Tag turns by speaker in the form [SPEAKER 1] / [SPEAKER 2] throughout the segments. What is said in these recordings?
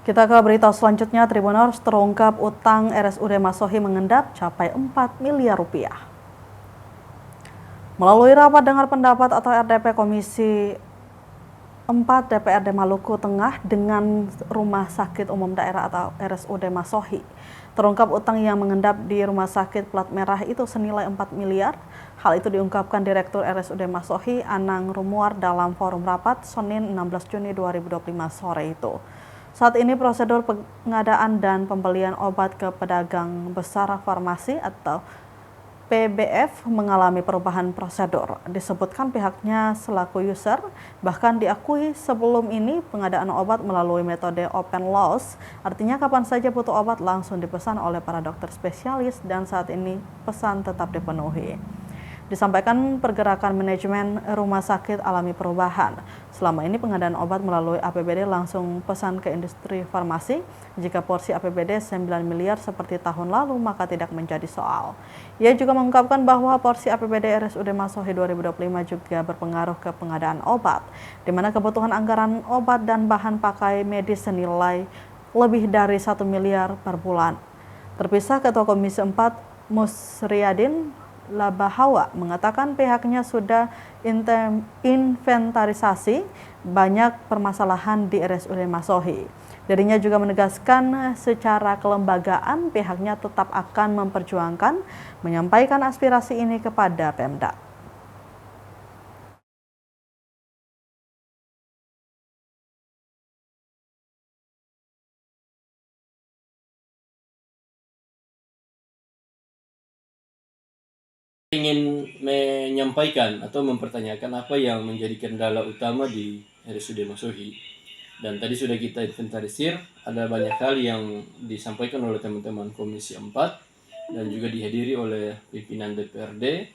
[SPEAKER 1] Kita ke berita selanjutnya, Tribuners, terungkap utang RSUD Masohi mengendap capai 4 miliar rupiah. Melalui rapat dengar pendapat atau RDP Komisi 4 DPRD Maluku Tengah dengan Rumah Sakit Umum Daerah atau RSUD Masohi, terungkap utang yang mengendap di Rumah Sakit Plat Merah itu senilai 4 miliar. Hal itu diungkapkan Direktur RSUD Masohi, Anang Rumuar, dalam forum rapat Senin 16 Juni 2025 sore itu. Saat ini prosedur pengadaan dan pembelian obat ke pedagang besar farmasi atau PBF mengalami perubahan prosedur. Disebutkan pihaknya selaku user bahkan diakui sebelum ini pengadaan obat melalui metode open loss, artinya kapan saja butuh obat langsung dipesan oleh para dokter spesialis dan saat ini pesan tetap dipenuhi. Disampaikan pergerakan manajemen rumah sakit alami perubahan. Selama ini pengadaan obat melalui APBD langsung pesan ke industri farmasi. Jika porsi APBD 9 miliar seperti tahun lalu maka tidak menjadi soal. Ia juga mengungkapkan bahwa porsi APBD RSUD Masohi 2025 juga berpengaruh ke pengadaan obat, di mana kebutuhan anggaran obat dan bahan pakai medis senilai lebih dari 1 miliar per bulan. Terpisah, Ketua Komisi 4 Musriyadin Labahawa mengatakan pihaknya sudah inventarisasi banyak permasalahan di RSUD Masohi. Dirinya juga menegaskan secara kelembagaan pihaknya tetap akan memperjuangkan menyampaikan aspirasi ini kepada Pemda.
[SPEAKER 2] Ingin menyampaikan atau mempertanyakan apa yang menjadi kendala utama di RSUD Masohi. Dan tadi sudah kita inventarisir, ada banyak hal yang disampaikan oleh teman-teman Komisi 4 dan juga dihadiri oleh pimpinan DPRD.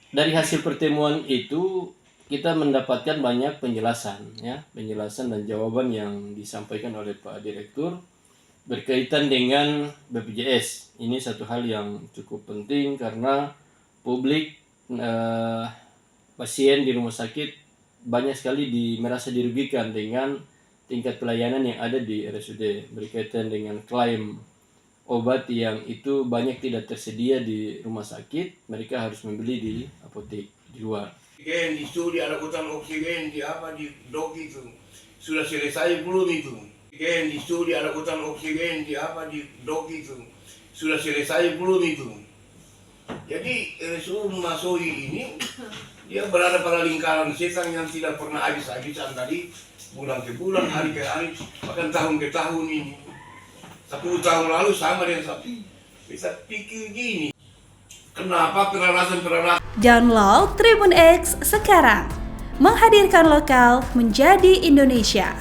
[SPEAKER 2] Dari hasil pertemuan itu kita mendapatkan banyak penjelasan dan jawaban yang disampaikan oleh Pak Direktur berkaitan dengan BPJS. Ini satu hal yang cukup penting karena publik, pasien di rumah sakit banyak sekali merasa dirugikan dengan tingkat pelayanan yang ada di RSUD berkaitan dengan klaim obat yang itu banyak tidak tersedia di rumah sakit, mereka harus membeli di apotek di luar.
[SPEAKER 3] Di studi ada hutan oksigen di dok itu sudah selesai belum itu? Di studi ada hutan oksigen di dok itu sudah selesai belum itu? Jadi RSUD Masohi ini dia berada pada lingkaran setan yang tidak pernah habis-habisan tadi, bulan ke bulan, hari ke hari, bahkan tahun ke tahun ini. 10 tahun lalu sama dengan sapi. Bisa pikir gini. Kenapa peralasan?
[SPEAKER 4] Download Tribun X sekarang. Menghadirkan lokal menjadi Indonesia.